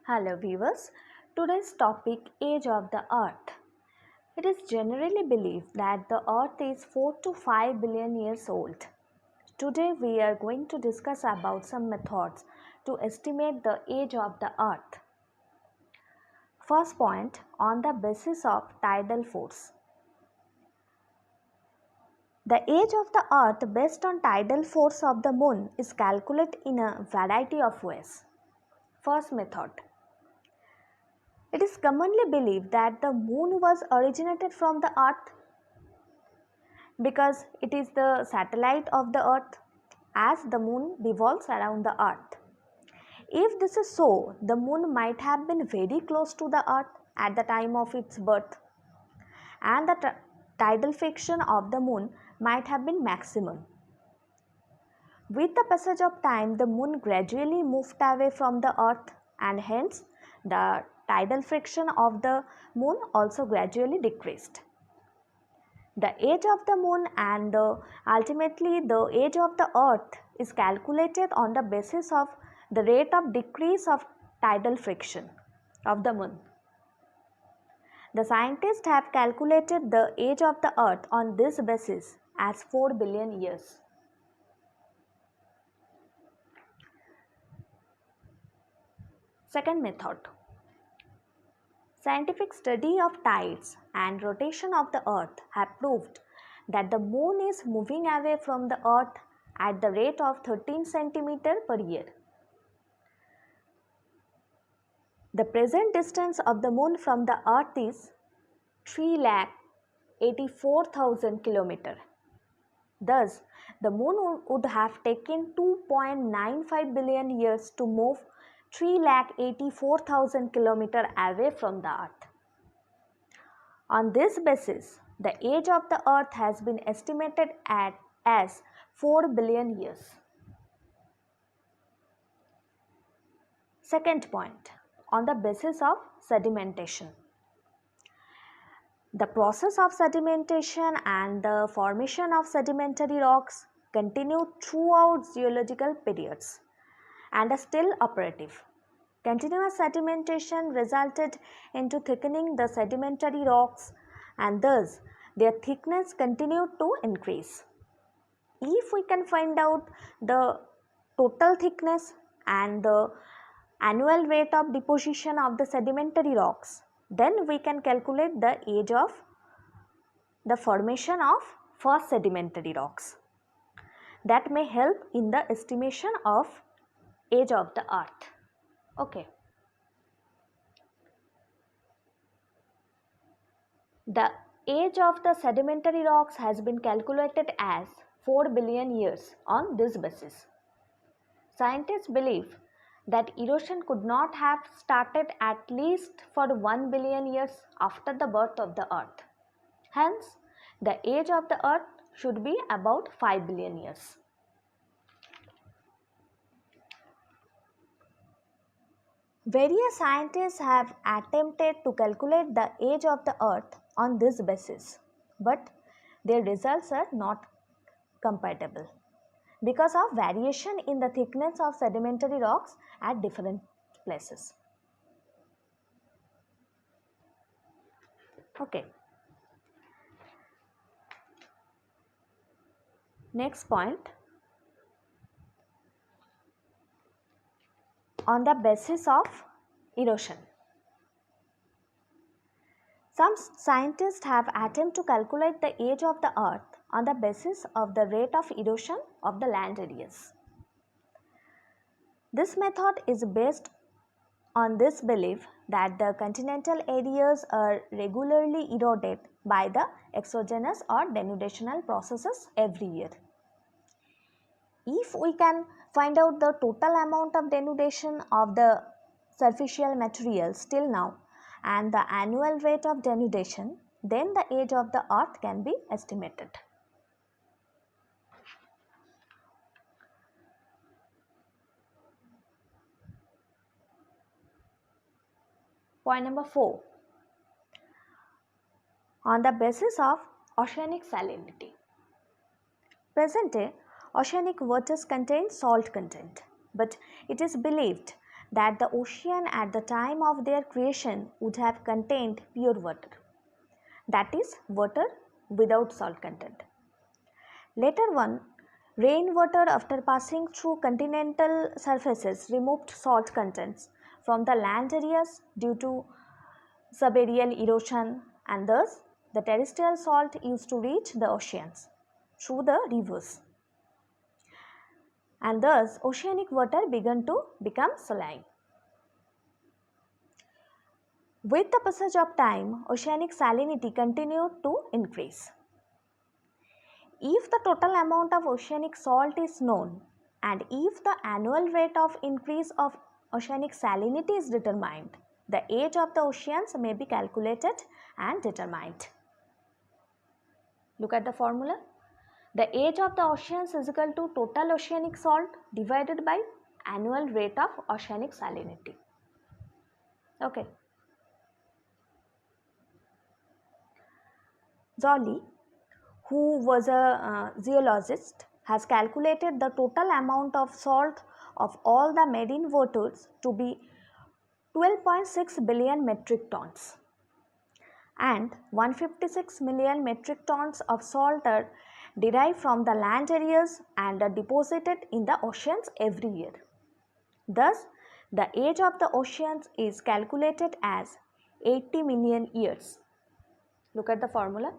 Hello viewers, today's topic Age of the Earth. It is generally believed that the Earth is 4 to 5 billion years old. Today we are going to discuss about some methods to estimate the age of the Earth. First point, on the basis of tidal force. The age of the Earth based on tidal force of the Moon is calculated in a variety of ways. First method. It is commonly believed that the Moon was originated from the Earth because it is the satellite of the Earth as the Moon revolves around the Earth. If this is so, the Moon might have been very close to the Earth at the time of its birth, and the tidal friction of the Moon might have been maximum. With the passage of time, the Moon gradually moved away from the Earth, and hence the tidal friction of the Moon also gradually decreased. The age of the Moon and ultimately the age of the Earth is calculated on the basis of the rate of decrease of tidal friction of the Moon. The scientists have calculated the age of the Earth on this basis as 4 billion years. Second method. Scientific study of tides and rotation of the Earth have proved that the Moon is moving away from the Earth at the rate of 13 cm per year. The present distance of the Moon from the Earth is 3,84,000 km. Thus, the Moon would have taken 2.95 billion years to move 3,84,000 km away from the Earth. On this basis, the age of the Earth has been estimated as 4 billion years. Second point, on the basis of sedimentation. The process of sedimentation and the formation of sedimentary rocks continue throughout geological periods and are still operative. Continuous sedimentation resulted into thickening the sedimentary rocks and thus their thickness continued to increase. If we can find out the total thickness and the annual rate of deposition of the sedimentary rocks, then we can calculate the age of the formation of first sedimentary rocks. That may help in the estimation of age of the Earth. Okay. The age of the sedimentary rocks has been calculated as 4 billion years on this basis. Scientists believe that erosion could not have started at least for 1 billion years after the birth of the Earth. Hence, the age of the Earth should be about 5 billion years. Various scientists have attempted to calculate the age of the Earth on this basis, but their results are not compatible because of variation in the thickness of sedimentary rocks at different places. Okay. Next point, on the basis of erosion. Some scientists have attempted to calculate the age of the Earth on the basis of the rate of erosion of the land areas. This method is based on this belief that the continental areas are regularly eroded by the exogenous or denudational processes every year. If we can find out the total amount of denudation of the superficial materials till now and the annual rate of denudation, then the age of the Earth can be estimated. Point number 4. On the basis of oceanic salinity. Present day, oceanic waters contain salt content, but it is believed that the ocean at the time of their creation would have contained pure water, that is, water without salt content. Later on, rainwater after passing through continental surfaces removed salt contents from the land areas due to subaerial erosion, and thus the terrestrial salt used to reach the oceans through the rivers, and thus oceanic water began to become saline. With the passage of time, oceanic salinity continued to increase. If the total amount of oceanic salt is known, and if the annual rate of increase of oceanic salinity is determined, the age of the oceans may be calculated and determined. Look at the formula. The age of the oceans is equal to total oceanic salt divided by annual rate of oceanic salinity. Okay. Joly, who was a geologist, has calculated the total amount of salt of all the marine waters to be 12.6 billion metric tons, and 156 million metric tons of salt are derived from the land areas and are deposited in the oceans every year. Thus, the age of the oceans is calculated as 80 million years. Look at the formula.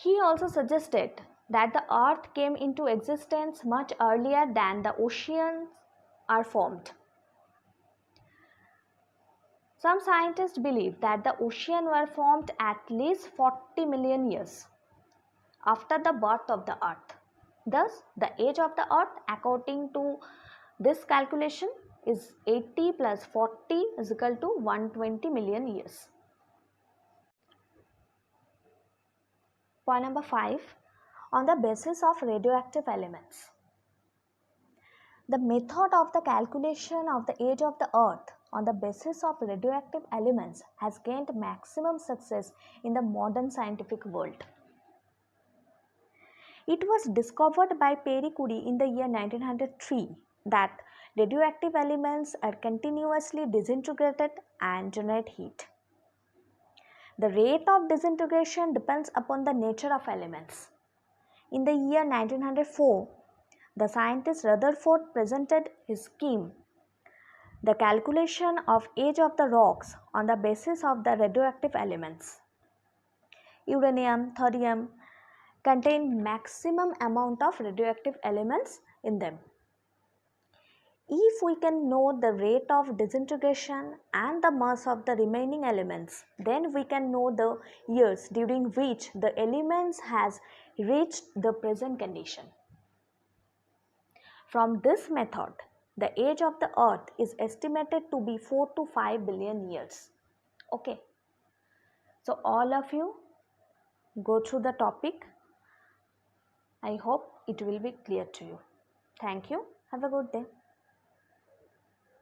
He also suggested that the earth came into existence much earlier than the oceans are formed. Some scientists believe that the oceans were formed at least 40 million years after the birth of the earth. Thus, the age of the earth, according to this calculation, is 80 plus 40 is equal to 120 million years. Point number 5, on the basis of radioactive elements. The method of the calculation of the age of the earth on the basis of radioactive elements has gained maximum success in the modern scientific world. It was discovered by Pierre Curie in the year 1903 that radioactive elements are continuously disintegrated and generate heat. The rate of disintegration depends upon the nature of elements. In the year 1904, the scientist Rutherford presented his scheme, the calculation of age of the rocks on the basis of the radioactive elements. Uranium, thorium contain maximum amount of radioactive elements in them. If we can know the rate of disintegration and the mass of the remaining elements, then we can know the years during which the elements has reached the present condition. From this method, the age of the earth is estimated to be 4 to 5 billion years. Okay. So all of you go through the topic. I hope it will be clear to you. Thank you. Have a good day.